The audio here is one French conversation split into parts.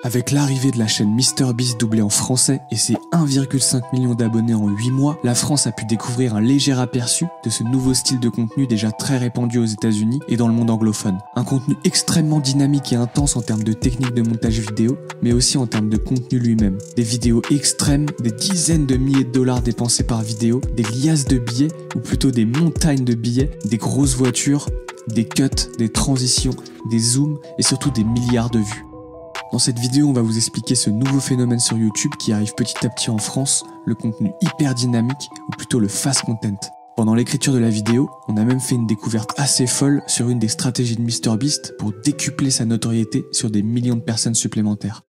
Avec l'arrivée de la chaîne MrBeast doublée en français et ses 1,5 million d'abonnés en 8 mois, la France a pu découvrir un léger aperçu de ce nouveau style de contenu déjà très répandu aux États-Unis et dans le monde anglophone. Un contenu extrêmement dynamique et intense en termes de technique de montage vidéo, mais aussi en termes de contenu lui-même. Des vidéos extrêmes, des dizaines de milliers de dollars dépensés par vidéo, des liasses de billets, ou plutôt des montagnes de billets, des grosses voitures, des cuts, des transitions, des zooms et surtout des milliards de vues. Dans cette vidéo, on va vous expliquer ce nouveau phénomène sur YouTube qui arrive petit à petit en France, le contenu hyper dynamique, ou plutôt le fast content. Pendant l'écriture de la vidéo, on a même fait une découverte assez folle sur une des stratégies de MrBeast pour décupler sa notoriété sur des millions de personnes supplémentaires.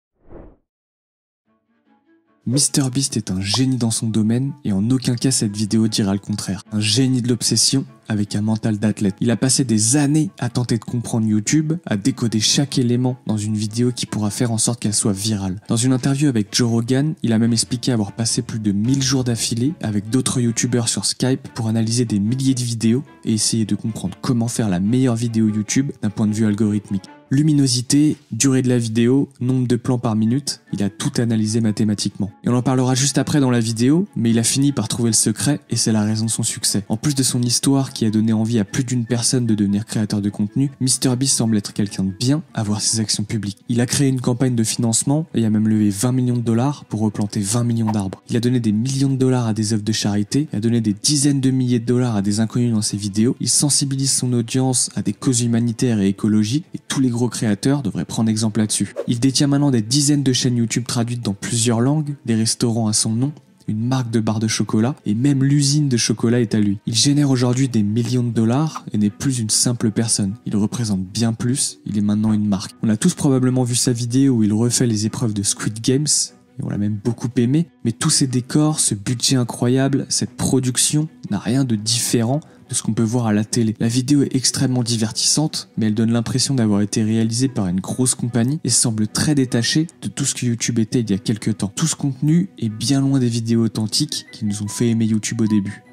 MrBeast est un génie dans son domaine et en aucun cas cette vidéo dira le contraire. Un génie de l'obsession avec un mental d'athlète. Il a passé des années à tenter de comprendre YouTube, à décoder chaque élément dans une vidéo qui pourra faire en sorte qu'elle soit virale. Dans une interview avec Joe Rogan, il a même expliqué avoir passé plus de 1000 jours d'affilée avec d'autres YouTubeurs sur Skype pour analyser des milliers de vidéos et essayer de comprendre comment faire la meilleure vidéo YouTube d'un point de vue algorithmique. Luminosité, durée de la vidéo, nombre de plans par minute, il a tout analysé mathématiquement. Et on en parlera juste après dans la vidéo, mais il a fini par trouver le secret et c'est la raison de son succès. En plus de son histoire qui a donné envie à plus d'une personne de devenir créateur de contenu, MrBeast semble être quelqu'un de bien à voir ses actions publiques. Il a créé une campagne de financement et a même levé 20 millions de dollars pour replanter 20 millions d'arbres. Il a donné des millions de dollars à des œuvres de charité, il a donné des dizaines de milliers de dollars à des inconnus dans ses vidéos, il sensibilise son audience à des causes humanitaires et écologiques et tous les gros créateurs devraient prendre exemple là-dessus. Il détient maintenant des dizaines de chaînes YouTube traduites dans plusieurs langues, des restaurants à son nom, une marque de barres de chocolat et même l'usine de chocolat est à lui. Il génère aujourd'hui des millions de dollars et n'est plus une simple personne. Il représente bien plus, il est maintenant une marque. On a tous probablement vu sa vidéo où il refait les épreuves de Squid Games et on l'a même beaucoup aimé, mais tous ces décors, ce budget incroyable, cette production n'a rien de différent de ce qu'on peut voir à la télé. La vidéo est extrêmement divertissante, mais elle donne l'impression d'avoir été réalisée par une grosse compagnie et semble très détachée de tout ce que YouTube était il y a quelques temps. Tout ce contenu est bien loin des vidéos authentiques qui nous ont fait aimer YouTube au début.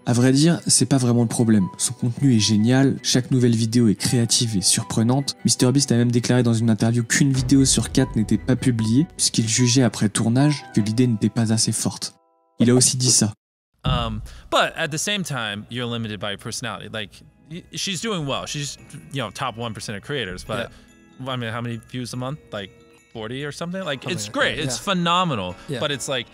À vrai dire, c'est pas vraiment le problème. Son contenu est génial, chaque nouvelle vidéo est créative et surprenante. MrBeast a même déclaré dans une interview qu'une vidéo sur 4 n'était pas publiée, puisqu'il jugeait après tournage que l'idée n'était pas assez forte. Il a aussi dit ça. But at the same time, you're limited by your personality. Like, she's doing well. She's, top 1% of creators. But I mean, how many views a month? Like 40 or something? Like, it's great. It's phenomenal. Yeah. But it's like,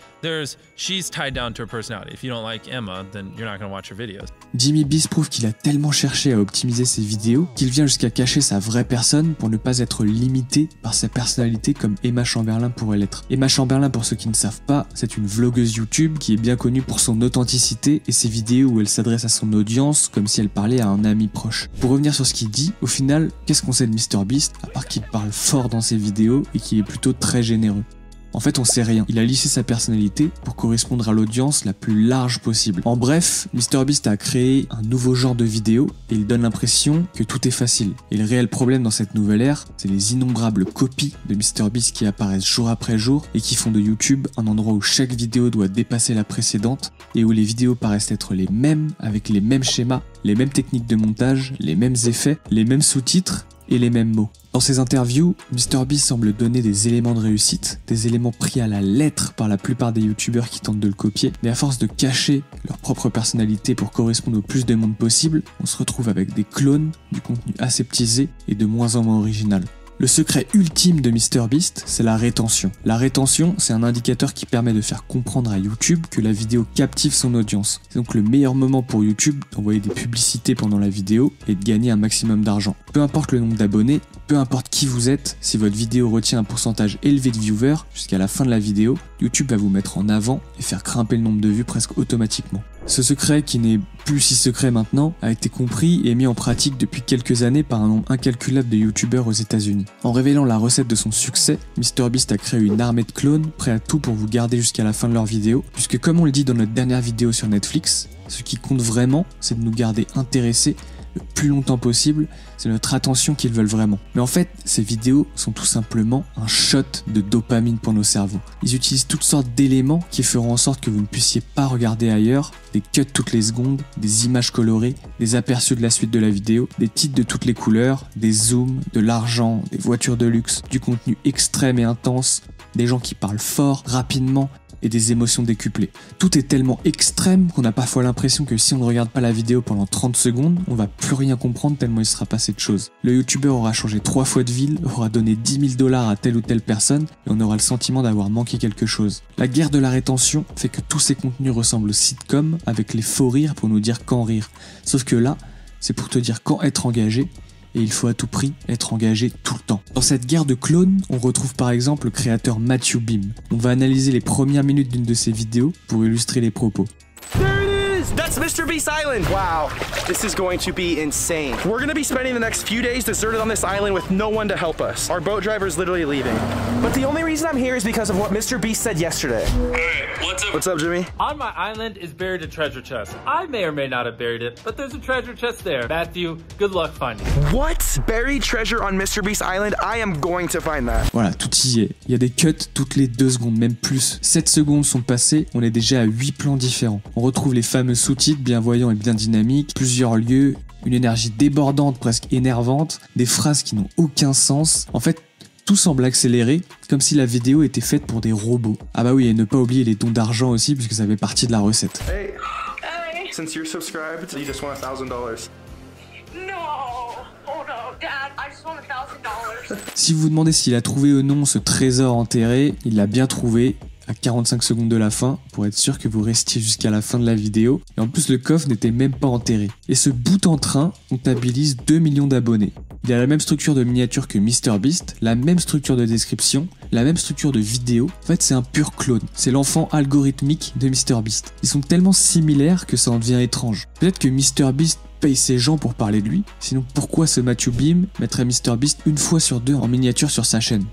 she's tied down to her personality. If you don't like Emma, then you're not going to watch her videos. JimmyBeast prouve qu'il a tellement cherché à optimiser ses vidéos qu'il vient jusqu'à cacher sa vraie personne pour ne pas être limité par sa personnalité comme Emma Chamberlain pourrait l'être. Emma Chamberlain, pour ceux qui ne savent pas, c'est une vlogueuse YouTube qui est bien connue pour son authenticité et ses vidéos où elle s'adresse à son audience comme si elle parlait à un ami proche. Pour revenir sur ce qu'il dit, au final, qu'est-ce qu'on sait de MrBeast à part qu'il parle fort dans ses vidéos et qu'il est plutôt très généreux? En fait, on sait rien. Il a lissé sa personnalité pour correspondre à l'audience la plus large possible. En bref, MrBeast a créé un nouveau genre de vidéo et il donne l'impression que tout est facile. Et le réel problème dans cette nouvelle ère, c'est les innombrables copies de MrBeast qui apparaissent jour après jour et qui font de YouTube un endroit où chaque vidéo doit dépasser la précédente et où les vidéos paraissent être les mêmes avec les mêmes schémas, les mêmes techniques de montage, les mêmes effets, les mêmes sous-titres et les mêmes mots. Dans ses interviews, MrBeast semble donner des éléments de réussite, des éléments pris à la lettre par la plupart des youtubeurs qui tentent de le copier, mais à force de cacher leur propre personnalité pour correspondre au plus de monde possible, on se retrouve avec des clones, du contenu aseptisé et de moins en moins original. Le secret ultime de MrBeast, c'est la rétention. La rétention, c'est un indicateur qui permet de faire comprendre à YouTube que la vidéo captive son audience. C'est donc le meilleur moment pour YouTube d'envoyer des publicités pendant la vidéo et de gagner un maximum d'argent. Peu importe le nombre d'abonnés, peu importe qui vous êtes, si votre vidéo retient un pourcentage élevé de viewers jusqu'à la fin de la vidéo, YouTube va vous mettre en avant et faire grimper le nombre de vues presque automatiquement. Ce secret, qui n'est plus si secret maintenant, a été compris et mis en pratique depuis quelques années par un nombre incalculable de youtubeurs aux États-Unis. En révélant la recette de son succès, MrBeast a créé une armée de clones prêts à tout pour vous garder jusqu'à la fin de leur vidéo, puisque comme on le dit dans notre dernière vidéo sur Netflix, ce qui compte vraiment, c'est de nous garder intéressés le plus longtemps possible, c'est notre attention qu'ils veulent vraiment. Mais en fait, ces vidéos sont tout simplement un shot de dopamine pour nos cerveaux. Ils utilisent toutes sortes d'éléments qui feront en sorte que vous ne puissiez pas regarder ailleurs, des cuts toutes les secondes, des images colorées, des aperçus de la suite de la vidéo, des titres de toutes les couleurs, des zooms, de l'argent, des voitures de luxe, du contenu extrême et intense, des gens qui parlent fort, rapidement, et des émotions décuplées. Tout est tellement extrême qu'on a parfois l'impression que si on ne regarde pas la vidéo pendant 30 secondes, on va plus rien comprendre tellement il sera passé de choses. Le youtubeur aura changé 3 fois de ville, aura donné 10 000 $ à telle ou telle personne, et on aura le sentiment d'avoir manqué quelque chose. La guerre de la rétention fait que tous ces contenus ressemblent aux sitcoms, avec les faux rires pour nous dire quand rire. Sauf que là, c'est pour te dire quand être engagé, et il faut à tout prix être engagé tout le temps. Dans cette guerre de clones, on retrouve par exemple le créateur Matthew Beam. On va analyser les premières minutes d'une de ses vidéos pour illustrer les propos. That's Mr. Beast Island! Wow, this is going to be insane. We're gonna be spending the next few days deserted on this island with no one to help us. Our boat driver is literally leaving. But the only reason I'm here is because of what Mr. Beast said yesterday. Hey, what's up? What's up, Jimmy? On my island is buried a treasure chest. I may or may not have buried it, but there's a treasure chest there. Matthew, good luck finding it. What? Buried treasure on Mr. Beast Island? I am going to find that. Voilà, tout y est. Il y a des cuts toutes les 2 secondes, même plus. 7 secondes sont passées, on est déjà à 8 plans différents. On retrouve les fameux sous-titres bienvoyants et bien dynamiques, plusieurs lieux, une énergie débordante, presque énervante, des phrases qui n'ont aucun sens. En fait, tout semble accéléré, comme si la vidéo était faite pour des robots. Ah bah oui, et ne pas oublier les dons d'argent aussi, puisque ça fait partie de la recette. Hey. Hey. Since you're subscribed, you just won $1,000. No! Oh no, Dad, I just won $1,000. Si vous vous demandez s'il a trouvé ou non ce trésor enterré, il l'a bien trouvé. À 45 secondes de la fin, pour être sûr que vous restiez jusqu'à la fin de la vidéo. Et en plus, le coffre n'était même pas enterré. Et ce bout en train comptabilise 2 millions d'abonnés. Il a la même structure de miniature que MrBeast, la même structure de description, la même structure de vidéo. En fait, c'est un pur clone. C'est l'enfant algorithmique de MrBeast. Ils sont tellement similaires que ça en devient étrange. Peut-être que MrBeast paye ses gens pour parler de lui. Sinon, pourquoi ce Matthew Beam mettrait MrBeast une fois sur 2 en miniature sur sa chaîne ?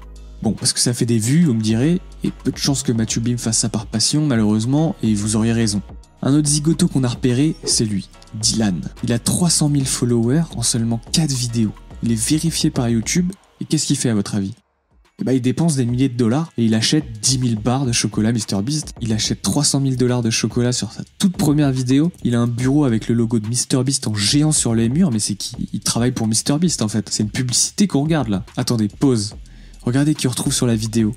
Bon, parce que ça fait des vues, vous me direz, et peu de chances que Matthew Beam fasse ça par passion, malheureusement, et vous auriez raison. Un autre zigoto qu'on a repéré, c'est lui, Dylan. Il a 300 000 followers en seulement 4 vidéos. Il est vérifié par YouTube, et qu'est-ce qu'il fait à votre avis ? Eh ben, il dépense des milliers de dollars, et il achète 10 000 barres de chocolat MrBeast. Il achète 300 000 $ de chocolat sur sa toute première vidéo. Il a un bureau avec le logo de MrBeast en géant sur les murs, mais c'est qui ? Il travaille pour MrBeast en fait. C'est une publicité qu'on regarde là. Attendez, pause. Regardez qui on retrouve sur la vidéo.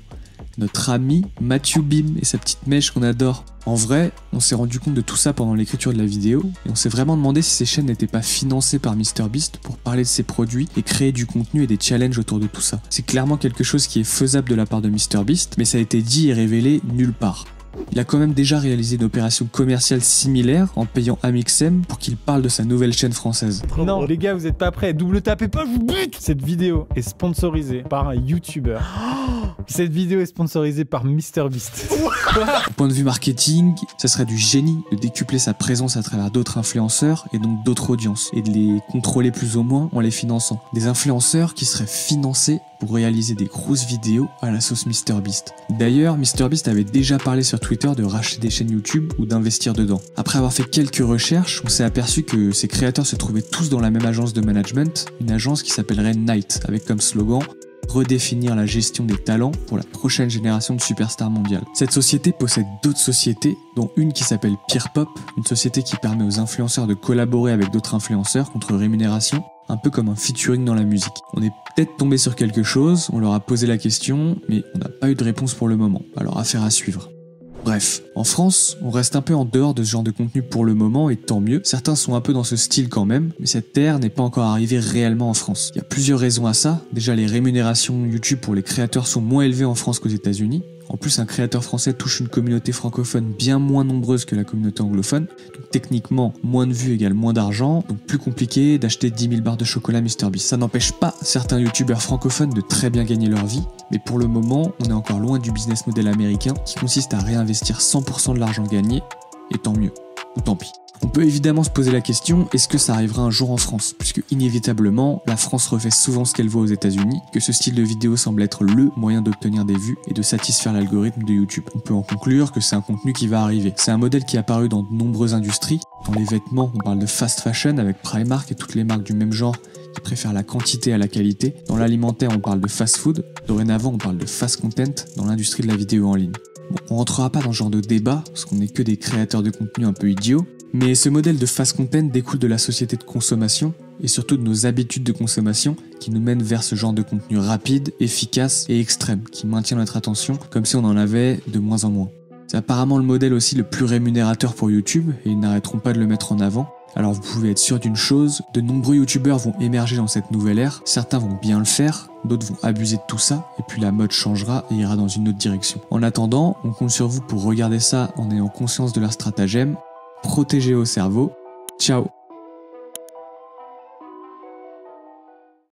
Notre ami Matthew Beam et sa petite mèche qu'on adore. En vrai, on s'est rendu compte de tout ça pendant l'écriture de la vidéo et on s'est vraiment demandé si ces chaînes n'étaient pas financées par MrBeast pour parler de ses produits et créer du contenu et des challenges autour de tout ça. C'est clairement quelque chose qui est faisable de la part de MrBeast, mais ça a été dit et révélé nulle part. Il a quand même déjà réalisé une opération commerciale similaire en payant Amixem pour qu'il parle de sa nouvelle chaîne française. Non, les gars, vous êtes pas prêts. Double tapez pas, je vous bute. Cette vidéo est sponsorisée par un YouTuber. Cette vidéo est sponsorisée par MrBeast. Au point de vue marketing, ça serait du génie de décupler sa présence à travers d'autres influenceurs et donc d'autres audiences et de les contrôler plus ou moins en les finançant. Des influenceurs qui seraient financés pour réaliser des grosses vidéos à la sauce MrBeast. D'ailleurs, MrBeast avait déjà parlé sur Twitter de racheter des chaînes YouTube ou d'investir dedans. Après avoir fait quelques recherches, on s'est aperçu que ces créateurs se trouvaient tous dans la même agence de management, une agence qui s'appellerait Night, avec comme slogan redéfinir la gestion des talents pour la prochaine génération de superstars mondiales. Cette société possède d'autres sociétés, dont une qui s'appelle Peerpop, une société qui permet aux influenceurs de collaborer avec d'autres influenceurs contre rémunération, un peu comme un featuring dans la musique. On est peut-être tombé sur quelque chose, on leur a posé la question, mais on n'a pas eu de réponse pour le moment, alors affaire à suivre. Bref, en France, on reste un peu en dehors de ce genre de contenu pour le moment et tant mieux. Certains sont un peu dans ce style quand même, mais cette ère n'est pas encore arrivée réellement en France. Il y a plusieurs raisons à ça. Déjà, les rémunérations YouTube pour les créateurs sont moins élevées en France qu'aux États-Unis. En plus, un créateur français touche une communauté francophone bien moins nombreuse que la communauté anglophone. Donc techniquement, moins de vues égale moins d'argent, donc plus compliqué d'acheter 10 000 barres de chocolat MrBeast. Ça n'empêche pas certains youtubeurs francophones de très bien gagner leur vie, mais pour le moment, on est encore loin du business model américain qui consiste à réinvestir 100% de l'argent gagné, et tant mieux. ou tant pis. On peut évidemment se poser la question, est-ce que ça arrivera un jour en France? Puisque inévitablement, la France refait souvent ce qu'elle voit aux États-Unis, que ce style de vidéo semble être le moyen d'obtenir des vues et de satisfaire l'algorithme de YouTube. On peut en conclure que c'est un contenu qui va arriver. C'est un modèle qui est apparu dans de nombreuses industries. Dans les vêtements, on parle de fast fashion avec Primark et toutes les marques du même genre qui préfèrent la quantité à la qualité. Dans l'alimentaire, on parle de fast food. Dorénavant, on parle de fast content dans l'industrie de la vidéo en ligne. Bon, on rentrera pas dans ce genre de débat, parce qu'on n'est que des créateurs de contenu un peu idiots, mais ce modèle de fast content découle de la société de consommation et surtout de nos habitudes de consommation qui nous mènent vers ce genre de contenu rapide, efficace et extrême, qui maintient notre attention comme si on en avait de moins en moins. C'est apparemment le modèle aussi le plus rémunérateur pour YouTube et ils n'arrêteront pas de le mettre en avant. Alors vous pouvez être sûr d'une chose, de nombreux youtubeurs vont émerger dans cette nouvelle ère, certains vont bien le faire, d'autres vont abuser de tout ça, et puis la mode changera et ira dans une autre direction. En attendant, on compte sur vous pour regarder ça en ayant conscience de leur stratagème, protégez vos cerveaux, ciao.